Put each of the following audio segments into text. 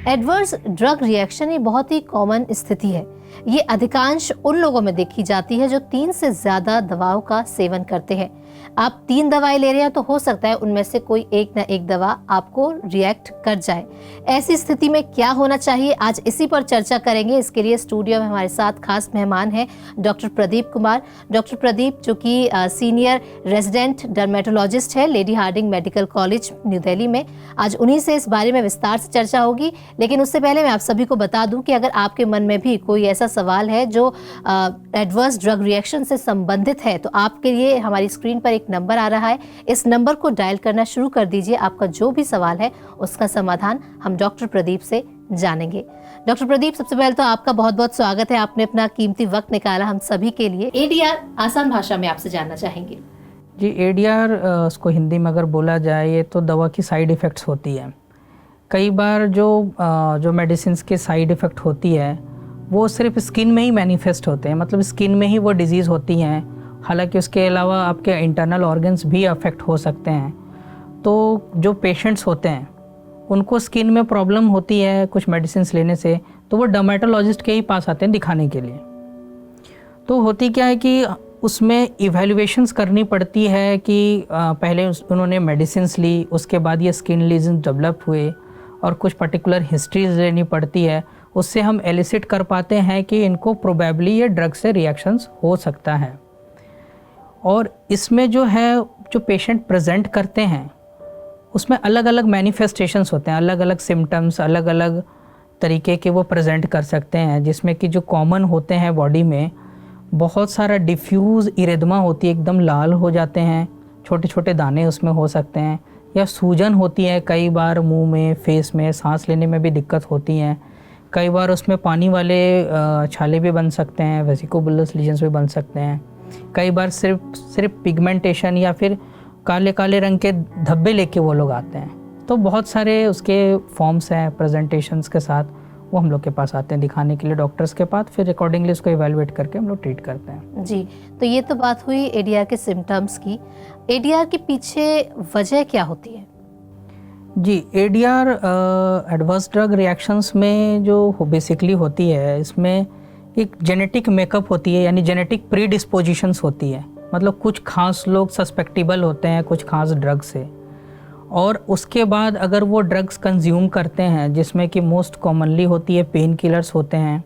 Adverse drug reaction ये बहुत ही common स्थिति है। ये अधिकांश उन लोगों में देखी जाती है जो 3 से ज्यादा दवाओं का सेवन करते हैं। आप 3 दवाएं ले रहे हैं तो हो सकता है उनमें से कोई एक ना एक दवा आपको रिएक्ट कर जाए। ऐसी स्थिति में क्या होना चाहिए, आज इसी पर चर्चा करेंगे। इसके लिए स्टूडियो में हमारे साथ खास मेहमान हैं डॉक्टर प्रदीप कुमार। डॉक्टर प्रदीप जो कि सीनियर रेजिडेंट डर्मेटोलॉजिस्ट है Lady Hardinge Medical College New Delhi में। आज उन्हीं से इस बारे में विस्तार से चर्चा होगी। लेकिन उससे पहले मैं आप सभी को बता दूं कि अगर आपके मन में भी कोई ऐसा सवाल है जो एडवर्स ड्रग रिएक्शन से संबंधित है तो आपके लिए हमारी स्क्रीन पर एक नंबर आ रहा है, इस नंबर को डायल करना शुरू कर दीजिए। आपका जो भी सवाल है उसका समाधान हम डॉक्टर प्रदीप से जानेंगे। डॉक्टर प्रदीप, सबसे पहले तो आपका बहुत बहुत स्वागत है, आपने अपना कीमती वक्त निकाला हम सभी के लिए। एडीआर आसान भाषा में आपसे जानना चाहेंगे। जी, एडीआर उसको हिंदी में अगर बोला जाए ये तो दवा की साइड इफ़ेक्ट्स होती है। कई बार जो मेडिसिन के साइड इफ़ेक्ट होती है वो सिर्फ स्किन में ही मैनिफेस्ट होते हैं, मतलब स्किन में ही वो डिजीज़ होती हैं। हालांकि उसके अलावा आपके इंटरनल ऑर्गन्स भी अफेक्ट हो सकते हैं। तो जो पेशेंट्स होते हैं उनको स्किन में प्रॉब्लम होती है कुछ मेडिसिन लेने से, तो वो डर्मेटोलॉजिस्ट के ही पास आते हैं दिखाने के लिए। तो होती क्या है कि उसमें इवैल्यूएशंस करनी पड़ती है कि पहले उन्होंने मेडिसिन ली, उसके बाद ये स्किन लीजन डेवलप हुए और कुछ पर्टिकुलर हिस्ट्रीज लेनी पड़ती है। उससे हम एलिसिट कर पाते हैं कि इनको प्रोबेबली ये ड्रग से रिएक्शंस हो सकता है। और इसमें जो पेशेंट प्रेजेंट करते हैं उसमें अलग अलग मैनिफेस्टेशंस होते हैं, अलग अलग सिम्टम्स, अलग अलग तरीके के वो प्रेजेंट कर सकते हैं। जिसमें कि जो कॉमन होते हैं बॉडी में बहुत सारा डिफ्यूज़ इरेदमा होती है, एकदम लाल हो जाते हैं, छोटे छोटे दाने उसमें हो सकते हैं, या सूजन होती है कई बार मुंह में, फेस में, सांस लेने में भी दिक्कत होती हैं। कई बार उसमें पानी वाले छाले भी बन सकते हैं, वेसिकोबुलस लीजन्स भी बन सकते हैं। कई बार सिर्फ पिगमेंटेशन या फिर काले काले रंग के धब्बे लेके वो लोग आते हैं। तो बहुत सारे उसके फॉर्म्स हैं प्रेजेंटेशंस के साथ, वो हम लोग के पास आते हैं दिखाने के लिए डॉक्टर्स के पास। फिर अकॉर्डिंगली उसको इवैल्यूएट करके हम लोग ट्रीट करते हैं। जी, तो ये तो बात हुई एडीआर के सिम्टम्स की। एडीआर के पीछे वजह क्या होती है? जी, एडीआर एडवर्स ड्रग रिएक्शंस में जो बेसिकली होती है, इसमें एक जेनेटिक मेकअप होती है, यानी जेनेटिक प्रीडिस्पोजिशंस होती है। मतलब कुछ खास लोग सस्पेक्टेबल होते हैं कुछ खास ड्रग से, और उसके बाद अगर वो ड्रग्स कंज्यूम करते हैं, जिसमें कि मोस्ट कॉमनली होती है पेन किलर्स होते हैं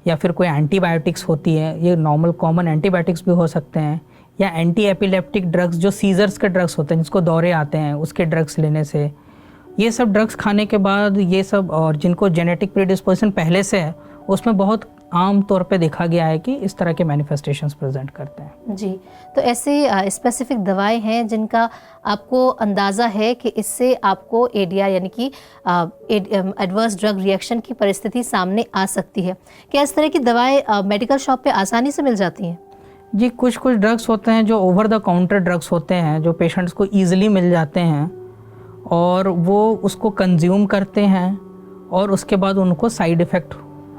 या फिर कोई एंटीबायोटिक्स होती है। ये नॉर्मल कॉमन एंटीबायोटिक्स भी हो सकते हैं, या एंटी एपिलेप्टिक ड्रग्स जो सीजर्स के ड्रग्स होते हैं, जिसको दौरे आते हैं, उसके ड्रग्स लेने से। ये सब ड्रग्स खाने के बाद ये सब, और जिनको जेनेटिक प्रीडिस्पोजिशन पहले से है, उसमें बहुत आम तौर पे देखा गया है कि इस तरह के मैनिफेस्टेशंस प्रेजेंट करते हैं। जी, तो ऐसे स्पेसिफिक दवाएं हैं जिनका आपको अंदाज़ा है कि इससे आपको एडीआर यानी कि एडवर्स ड्रग रिएक्शन की परिस्थिति सामने आ सकती है। क्या इस तरह की दवाएं मेडिकल शॉप पे आसानी से मिल जाती हैं? जी, कुछ ड्रग्स होते हैं जो ओवर द काउंटर ड्रग्स होते हैं, जो पेशेंट्स को ईजिली मिल जाते हैं और वो उसको कंज्यूम करते हैं और उसके बाद उनको साइड इफ़ेक्ट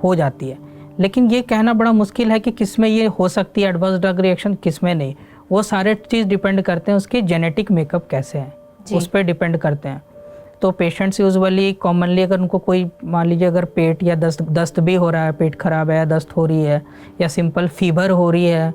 हो जाती है। लेकिन ये कहना बड़ा मुश्किल है कि किस में ये हो सकती है एडवर्स ड्रग रिएक्शन, किस में नहीं। वो सारे चीज़ डिपेंड करते हैं उसके जेनेटिक मेकअप कैसे हैं, उस पर डिपेंड करते हैं। तो पेशेंट्स यूजुअली कॉमनली अगर उनको कोई मान लीजिए अगर पेट या दस्त भी हो रहा है, पेट खराब है या दस्त हो रही है या सिंपल फीवर हो रही है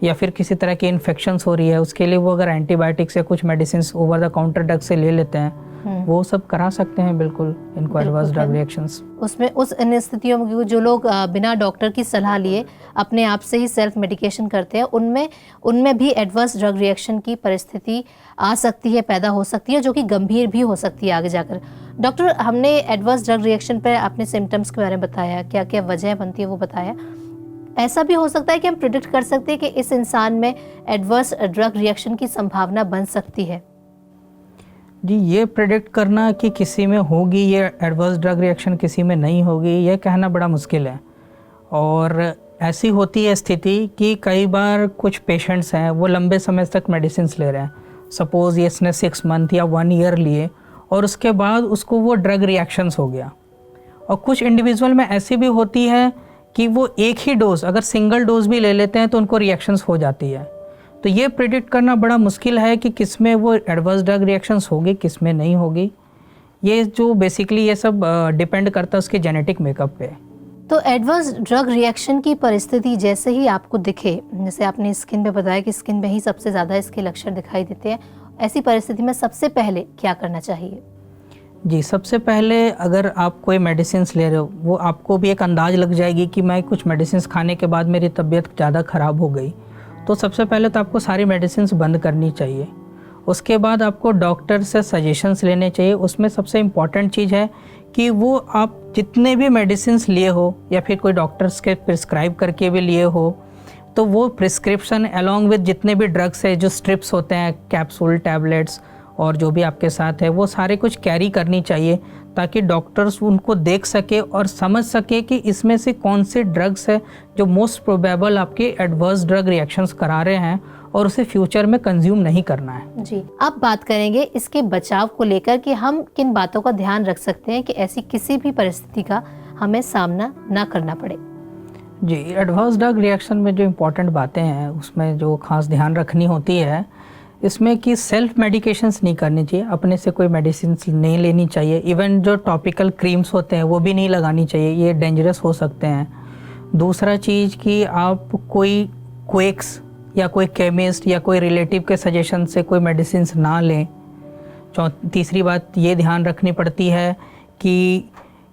या फिर किसी तरह की इन्फेक्शंस हो रही है, उसके लिए वो अगर एंटीबायोटिक्स या कुछ medicine over the counter drug से ले लेते हैं, वो सब करा सकते हैं बिल्कुल इनको एडवर्स ड्रग रिएक्शंस। उसमें उस इन स्थितियों में जो लोग बिना डॉक्टर की सलाह लिए अपने आप से ही सेल्फ मेडिकेशन करते हैं, उनमें भी एडवर्स ड्रग रिएक्शन की परिस्थिति आ सकती है, पैदा हो सकती है, जो कि गंभीर भी हो सकती है आगे जाकर। डॉक्टर, हमने एडवर्स ड्रग रिएक्शन पर अपने सिम्टम्स के बारे में बताया, क्या क्या वजह बनती है वो बताया। ऐसा भी हो सकता है कि हम प्रिडिक्ट कर सकते हैं कि इस इंसान में एडवर्स ड्रग रिएक्शन की संभावना बन सकती है? जी, ये प्रेडिक्ट करना कि किसी में होगी ये एडवर्स ड्रग रिएक्शन, किसी में नहीं होगी, ये कहना बड़ा मुश्किल है। और ऐसी होती है स्थिति कि कई बार कुछ पेशेंट्स हैं वो लंबे समय तक मेडिसिन ले रहे हैं, सपोज़ ये इसने 6 मंथ या 1 ईयर लिए और उसके बाद उसको वो ड्रग रिएक्शंस हो गया। और कुछ इंडिविजुअल में ऐसी भी होती है कि वो एक ही डोज अगर सिंगल डोज भी ले लेते हैं तो उनको रिएक्शंस हो जाती है। तो ये प्रिडिक्ट करना बड़ा मुश्किल है कि किस में वो एडवर्स ड्रग रिएक्शंस होगी, किस में नहीं होगी। ये जो बेसिकली ये सब डिपेंड करता है उसके जेनेटिक मेकअप पे। तो एडवर्स ड्रग रिएक्शन की परिस्थिति जैसे ही आपको दिखे, जैसे आपने स्किन पे बताया कि स्किन में ही सबसे ज़्यादा इसके लक्षण दिखाई देते हैं, ऐसी परिस्थिति में सबसे पहले क्या करना चाहिए? जी, सबसे पहले अगर आप कोई मेडिसिन ले रहे हो, वो आपको भी एक अंदाज़ लग जाएगी कि मैं कुछ मेडिसिन खाने के बाद मेरी तबीयत ज़्यादा ख़राब हो गई, तो सबसे पहले तो आपको सारी मेडिसिन बंद करनी चाहिए। उसके बाद आपको डॉक्टर से सजेशंस लेने चाहिए। उसमें सबसे इम्पॉर्टेंट चीज़ है कि वो आप जितने भी मेडिसिन्स लिए हो या फिर कोई डॉक्टर्स के प्रिस्क्राइब करके भी लिए हो, तो वो प्रिस्क्रिप्शन अलॉन्ग विद जितने भी ड्रग्स है, जो स्ट्रिप्स होते हैं, कैप्सूल, टैबलेट्स और जो भी आपके साथ है, वो सारे कुछ कैरी करनी चाहिए ताकि डॉक्टर्स उनको देख सके और समझ सके कि इसमें से कौन से ड्रग्स है जो मोस्ट प्रोबेबल आपके एडवर्स ड्रग रिएक्शंस करा रहे हैं और उसे फ्यूचर में कंज्यूम नहीं करना है। जी, अब बात करेंगे इसके बचाव को लेकर कि हम किन बातों का ध्यान रख सकते हैं कि ऐसी किसी भी परिस्थिति का हमें सामना ना करना पड़े। जी, एडवर्स ड्रग रिएक्शन में जो इम्पोर्टेंट बातें हैं उसमें जो खास ध्यान रखनी होती है इसमें कि सेल्फ मेडिकेशंस नहीं करनी चाहिए, अपने से कोई मेडिसिन नहीं लेनी चाहिए। इवन जो टॉपिकल क्रीम्स होते हैं वो भी नहीं लगानी चाहिए, ये डेंजरस हो सकते हैं। दूसरा चीज़ कि आप कोई क्विक्स या कोई केमिस्ट या कोई रिलेटिव के सजेशन से कोई मेडिसिन ना लें। तीसरी बात ये ध्यान रखनी पड़ती है कि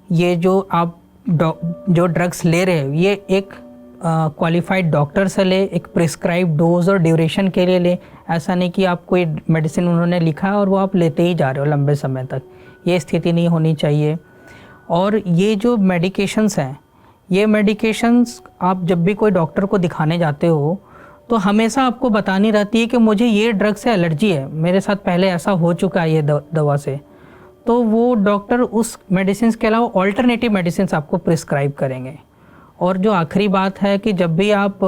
ये जो आप जो ड्रग्स ले रहे हो ये एक क्वालिफाइड डॉक्टर से ले, एक प्रिस्क्राइब डोज और ड्यूरेशन के लिए ले। ऐसा नहीं कि आप कोई मेडिसिन उन्होंने लिखा है और वो आप लेते ही जा रहे हो लंबे समय तक, ये स्थिति नहीं होनी चाहिए। और ये जो मेडिकेशंस हैं, ये मेडिकेशंस आप जब भी कोई डॉक्टर को दिखाने जाते हो तो हमेशा आपको बतानी रहती है कि मुझे ये ड्रग से एलर्जी है, मेरे साथ पहले ऐसा हो चुका है ये दवा से, तो वो डॉक्टर उस मेडिसिन के अलावा ऑल्टरनेटिव मेडिसिन आपको प्रिस्क्राइब करेंगे। और जो आखिरी बात है कि जब भी आप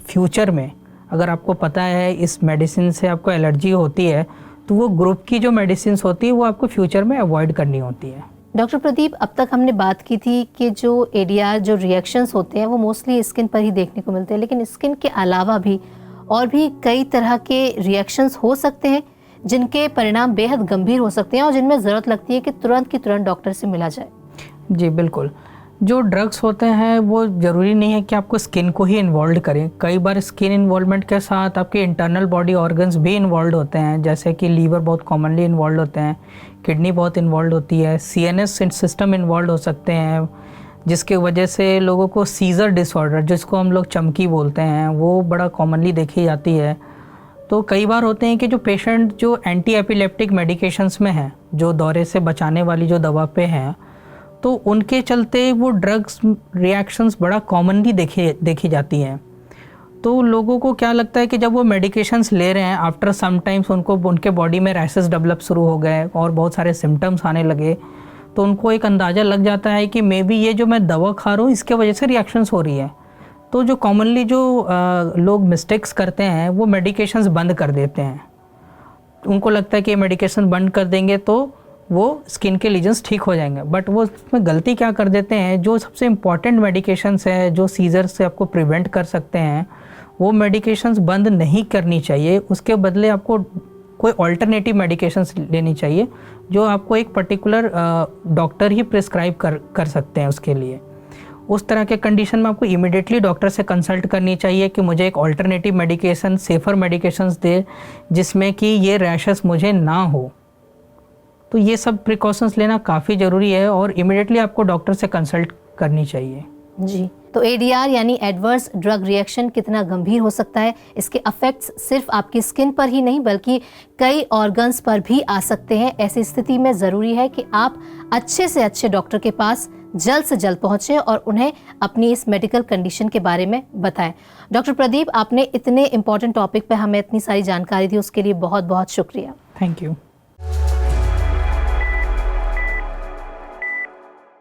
फ्यूचर में अगर आपको पता है इस मेडिसिन से आपको एलर्जी होती है तो वो ग्रुप की जो मेडिसिन होती है वो आपको फ्यूचर में अवॉइड करनी होती है। डॉक्टर प्रदीप, अब तक हमने बात की थी कि जो एडीआर जो रिएक्शंस होते हैं वो मोस्टली स्किन पर ही देखने को मिलते हैं, लेकिन स्किन के अलावा भी और भी कई तरह के रिएक्शंस हो सकते हैं जिनके परिणाम बेहद गंभीर हो सकते हैं और जिनमें ज़रूरत लगती है कि तुरंत की तुरंत डॉक्टर से मिला जाए। जी बिल्कुल, जो ड्रग्स होते हैं वो ज़रूरी नहीं है कि आपको स्किन को ही इन्वॉल्व करें। कई बार स्किन इन्वॉल्वमेंट के साथ आपके इंटरनल बॉडी ऑर्गन्स भी इन्वॉल्व होते हैं, जैसे कि लीवर बहुत कॉमनली इन्वॉल्व होते हैं, किडनी बहुत इन्वॉल्व होती है, सीएनएस सिस्टम इन्वॉल्व हो सकते हैं, जिसके वजह से लोगों को सीजर डिसऑर्डर, जिसको हम लोग चमकी बोलते हैं, वो बड़ा कॉमनली देखी जाती है। तो कई बार होते हैं कि जो पेशेंट जो एंटी एपिलेप्टिक मेडिकेशंस में हैं, जो दौरे से बचाने वाली जो दवा पे हैं, तो उनके चलते वो ड्रग्स रिएक्शंस बड़ा कॉमनली देखी जाती हैं। तो लोगों को क्या लगता है कि जब वो मेडिकेशंस ले रहे हैं, आफ्टर सम टाइम्स उनको उनके बॉडी में रैशेस डेवलप शुरू हो गए और बहुत सारे सिम्टम्स आने लगे, तो उनको एक अंदाज़ा लग जाता है कि मे बी ये जो मैं दवा खा रहा हूँ इसके वजह से रिएक्शंस हो रही है। तो जो कॉमनली जो लोग मिस्टेक्स करते हैं वो मेडिकेशंस बंद कर देते हैं। उनको लगता है कि ये मेडिकेशन बंद कर देंगे तो वो स्किन के लीजन्स ठीक हो जाएंगे, बट वो उसमें गलती क्या कर देते हैं, जो सबसे इम्पॉर्टेंट मेडिकेशंस है जो सीजर से आपको प्रिवेंट कर सकते हैं वो मेडिकेशंस बंद नहीं करनी चाहिए। उसके बदले आपको कोई ऑल्टरनेटिव मेडिकेशंस लेनी चाहिए जो आपको एक पर्टिकुलर डॉक्टर ही प्रिस्क्राइब कर सकते हैं उसके लिए। उस तरह के कंडीशन में आपको इमीडिएटली डॉक्टर से कंसल्ट करनी चाहिए कि मुझे एक ऑल्टरनेटिव मेडिकेशन, सेफ़र मेडिकेशंस दे जिसमें कि ये रैशेस मुझे ना हो। तो ये सब प्रिकॉशंस लेना काफ़ी ज़रूरी है और इमीडिएटली आपको डॉक्टर से कंसल्ट करनी चाहिए। जी, तो एडीआर यानी एडवर्स ड्रग रिएक्शन कितना गंभीर हो सकता है, इसके इफेक्ट्स सिर्फ आपकी स्किन पर ही नहीं बल्कि कई ऑर्गन्स पर भी आ सकते हैं। ऐसी स्थिति में ज़रूरी है कि आप अच्छे से अच्छे डॉक्टर के पास जल्द से जल्द पहुंचे और उन्हें अपनी इस मेडिकल कंडीशन के बारे में बताएं। डॉक्टर प्रदीप, आपने इतने इम्पोर्टेंट टॉपिक पर हमें इतनी सारी जानकारी दी, उसके लिए बहुत बहुत शुक्रिया। Thank you.